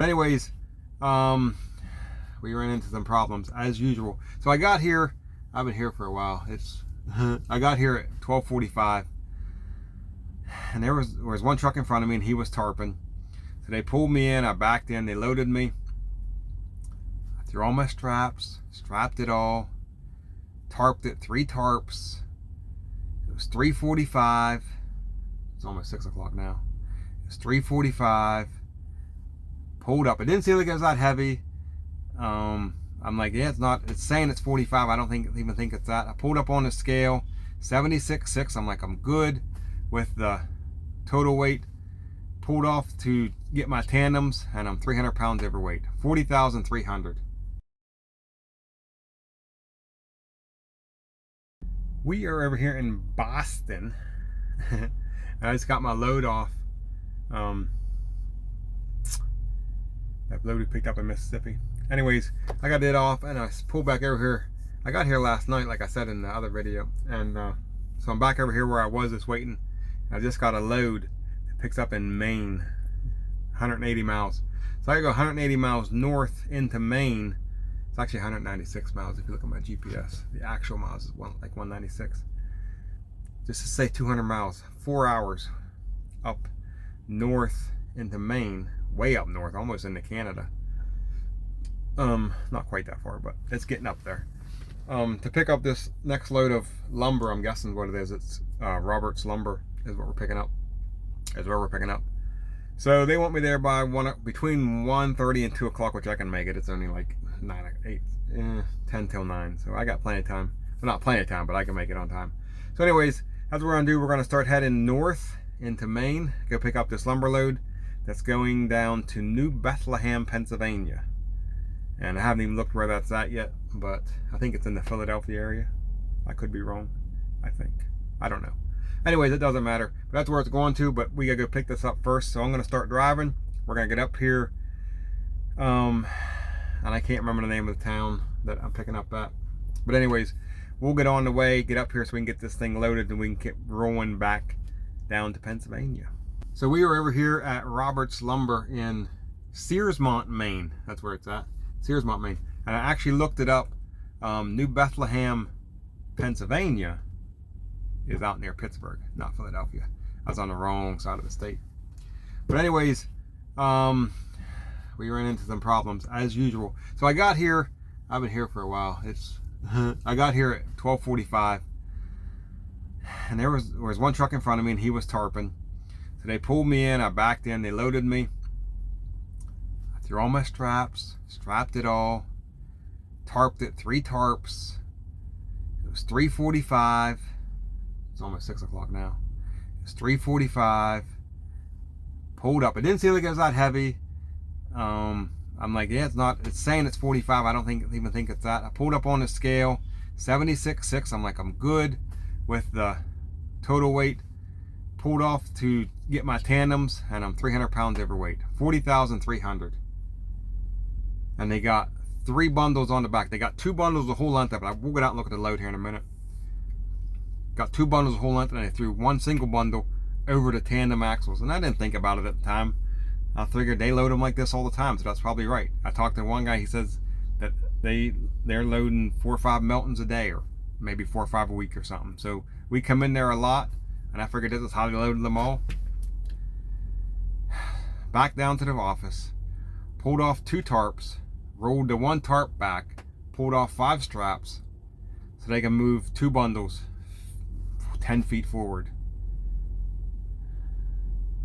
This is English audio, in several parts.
anyways, we ran into some problems as usual. So I got here, I've been here for a while. I got here at 12:45, and there was one truck in front of me, and he was tarping. So they pulled me in, I backed in, they loaded me. I threw all my straps, strapped it all, tarped it, 3 tarps. It was 3:45. It's almost 6 o'clock now. It's 3:45. Pulled up. It didn't seem like it was that heavy. I'm like, yeah, it's not. It's saying it's 45. I don't even think it's that. I pulled up on the scale, 76.6. I'm like, I'm good with the total weight. Pulled off to get my tandems, and I'm 300 pounds overweight. 40,300. We are over here in Boston. I just got my load off. That load we picked up in Mississippi. Anyways, I got it off and I pulled back over here. I got here last night, like I said in the other video, and so I'm back over here where I was just waiting. I just got a load that picks up in Maine, 180 miles. So I gotta go 180 miles north into Maine. It's actually 196 miles if you look at my GPS. The actual miles is like 196. Just to say 200 miles, 4 hours up north into Maine, way up north, almost into Canada. Not quite that far, but it's getting up there. To pick up this next load of lumber, I'm guessing what it is. It's Robert's Lumber is what we're picking up. Is where we're picking up. So they want me there by between 1:30 and 2 o'clock, which I can make it. It's only like 10 till 9, so I got plenty of time. Well, not plenty of time, but I can make it on time. So anyways, that's what we're gonna do. We're gonna start heading north into Maine, go pick up this lumber load that's going down to New Bethlehem, Pennsylvania. And I haven't even looked where that's at yet, but I think it's in the Philadelphia area. I could be wrong, I think. I don't know. Anyways, it doesn't matter. But that's where it's going to, but we gotta go pick this up first. So I'm gonna start driving. We're gonna get up here. And I can't remember the name of the town that I'm picking up at. But anyways, we'll get on the way, get up here so we can get this thing loaded and we can get rolling back down to Pennsylvania. So we are over here at Robert's Lumber in Searsmont, Maine. That's where it's at. Searsmont, Maine. And I actually looked it up. New Bethlehem, Pennsylvania is out near Pittsburgh, not Philadelphia. I was on the wrong side of the state. But anyways, we ran into some problems as usual. So I got here, I've been here for a while. I got here at 12:45, and there was one truck in front of me, and he was tarping. So they pulled me in, I backed in, they loaded me. I threw all my straps, strapped it all, tarped it, 3 tarps. It was 3:45. It's almost 6 o'clock now. It's 3:45. Pulled up. It didn't seem like it was that heavy. I'm like, yeah, it's not. It's saying it's 45. I don't even think it's that. I pulled up on the scale, 76.6. I'm like, I'm good with the total weight. Pulled off to get my tandems, and I'm 300 pounds overweight. 40,300. And they got 3 bundles on the back. They got 2 bundles the whole length of it. We'll get out and look at the load here in a minute. Got 2 bundles the whole length, and they threw 1 single bundle over the tandem axles. And I didn't think about it at the time. I figured they load them like this all the time, so that's probably right. I talked to one guy, he says that they're loading 4 or 5 Meltons a day, or maybe 4 or 5 a week or something. So we come in there a lot, and I figured this is how they loaded them all. Back down to the office, pulled off 2 tarps, rolled the 1 tarp back, pulled off 5 straps so they can move 2 bundles 10 feet forward.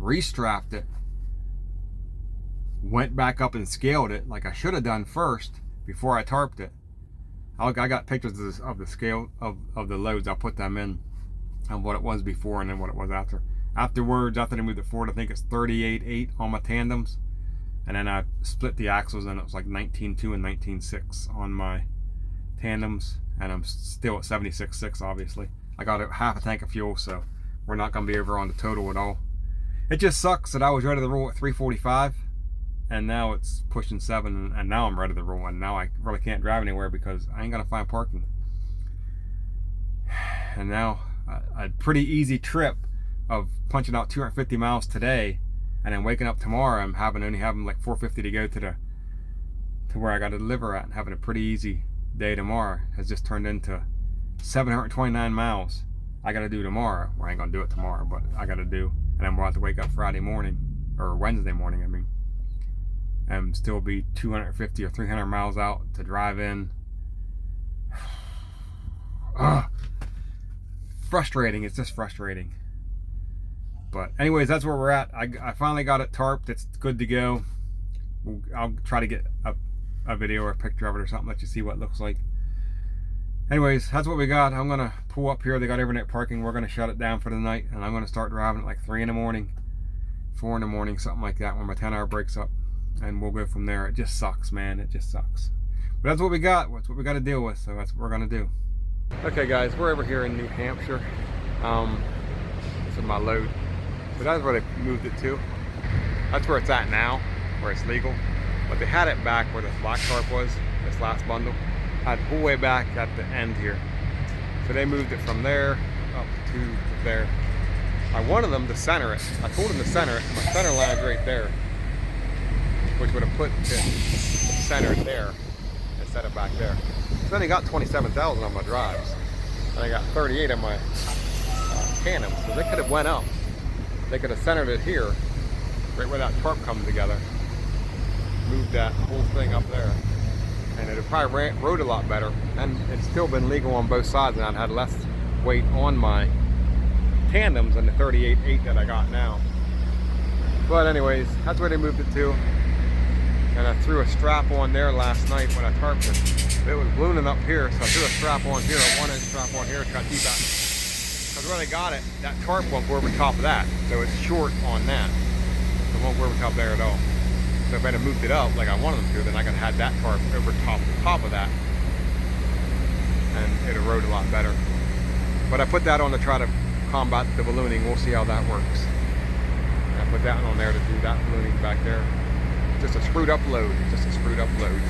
Restrapped it, went back up and scaled it like I should have done first before I tarped it. I got pictures of the scale of the loads. I'll put them in on what it was before and then what it was after. Afterwards, after they moved it forward, I think it's 38.8 on my tandems. And then I split the axles and it was like 19.2 and 19.6 on my tandems. And I'm still at 76.6 obviously. I got half a tank of fuel, so we're not gonna be over on the total at all. It just sucks that I was ready to roll at 3:45 and now it's pushing 7, and now I'm ready to roll, and now I really can't drive anywhere because I ain't gonna find parking. And now a pretty easy trip of punching out 250 miles today, and then waking up tomorrow, I'm only having like 450 to go to where I got to deliver at, and having a pretty easy day tomorrow has just turned into 729 miles I got to do tomorrow. Well, I ain't gonna do it tomorrow, but I got to do, and then we'll have to wake up Friday morning, or Wednesday morning, I mean, and still be 250 or 300 miles out to drive in. Frustrating. It's just frustrating. But anyways, that's where we're at. I finally got it tarped. It's good to go. I'll try to get a video or a picture of it or something, let you see what it looks like. Anyways, that's what we got. I'm gonna pull up here. They got overnight parking. We're gonna shut it down for the night, and I'm gonna start driving at like 3 in the morning, 4 in the morning, something like that, when my 10-hour breaks up, and we'll go from there. It just sucks, man. It just sucks. But that's what we got. That's what we got to deal with. So that's what we're gonna do. Okay, guys, we're over here in New Hampshire. This is my load. But that's where they moved it to. That's where it's at now, where it's legal. But they had it back where this black tarp was, this last bundle. I had it way back at the end here. So they moved it from there up to there. I wanted them to center it. I told them to center it. My center line's right there, which would have put it centered there instead of back there. So then I got 27,000 on my drives, and I got 38 on my tandems. So they could have went up. They could have centered it here, right where that tarp comes together. Moved that whole thing up there, and it would probably rode a lot better, and it's still been legal on both sides, and I'd had less weight on my tandems than the 38.8 that I got now. But anyways, that's where they moved it to. And I threw a strap on there last night when I tarped it. It was ballooning up here, so I threw a strap on here, a 1-inch strap on here to try to keep that. Because when I got it, that tarp won't go over top of that, so it's short on that. So it won't go over top there at all. So if I'd have moved it up like I wanted them to, then I could have had that tarp over top of that, and it'd have rode a lot better. But I put that on to try to combat the ballooning. We'll see how that works. And I put that on there to do that ballooning back there. Just a screwed up load. Just a screwed up load.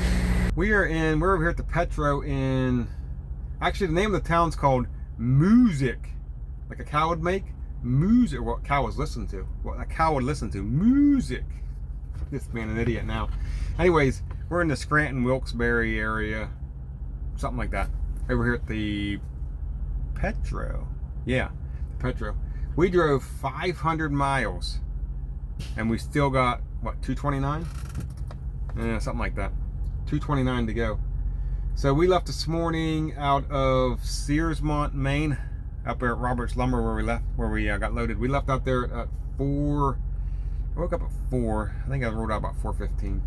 We're over here at the Petro in, actually the name of the town's called Music. Like a cow would make. Music, what a cow was listening to. What a cow would listen to. Music. This man an idiot now. Anyways, we're in the Scranton Wilkes-Barre area. Something like that. Over here at the Petro. Yeah, the Petro. We drove 500 miles. And we still got, what, 229? Yeah, something like that. 229 to go. So we left this morning out of Searsmont, Maine, up there at Roberts Lumber where we got loaded. We left out there at 4. I woke up at 4. I think I rode out about 4:15.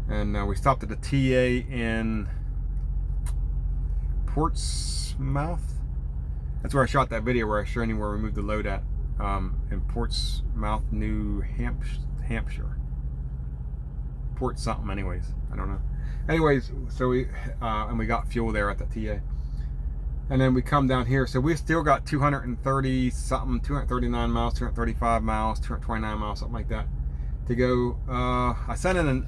And we stopped at the TA in Portsmouth. That's where I shot that video where I showed you where we moved the load at. In Portsmouth, New Hampshire. Port something, anyways. I don't know. Anyways, so we got fuel there at the TA. And then we come down here. So we still got 230 something, 239 miles, 235 miles, 229 miles, something like that to go. I sent in an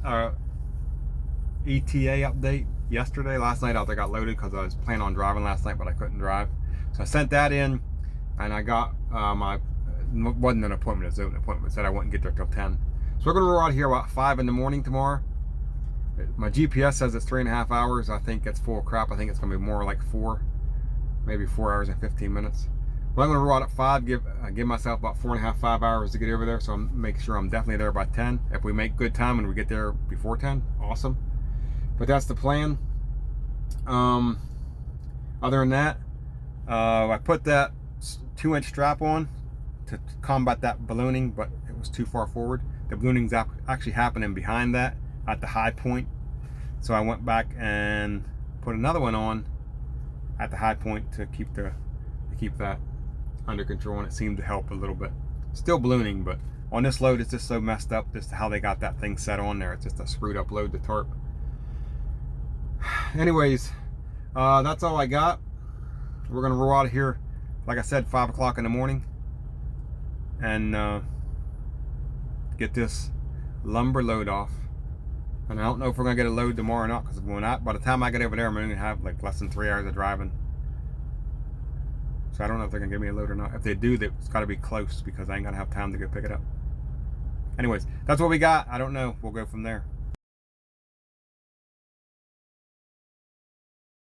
ETA update last night after I got loaded, because I was planning on driving last night, but I couldn't drive. So I sent that in, and I got wasn't an appointment, it was an appointment. It said I wouldn't get there till 10. So we're gonna roll out here about 5 in the morning tomorrow. My GPS says it's 3.5 hours. I think it's full of crap. I think it's gonna be more like 4, maybe 4 hours and 15 minutes. But I'm gonna roll out at 5, give myself about 4.5, 5 hours to get over there. So I'm make sure I'm definitely there by 10. If we make good time and we get there before 10, awesome. But that's the plan. Other than that, I put that 2-inch strap on to combat that ballooning, but it was too far forward. The ballooning's actually happening behind that at the high point. So I went back and put another one on at the high point to keep that under control, and it seemed to help a little bit. Still ballooning, but on this load it's just so messed up just how they got that thing set on there. It's just a screwed up load, the tarp. Anyways, that's all I got. We're gonna roll out of here, like I said, 5 o'clock in the morning, and get this lumber load off. And I don't know if we're gonna get a load tomorrow or not, because by the time I get over there, I'm gonna have like less than 3 hours of driving. So I don't know if they're gonna give me a load or not. If they do, it's got to be close, because I ain't gonna have time to go pick it up. anyways, that's what we got. I don't know. We'll go from there.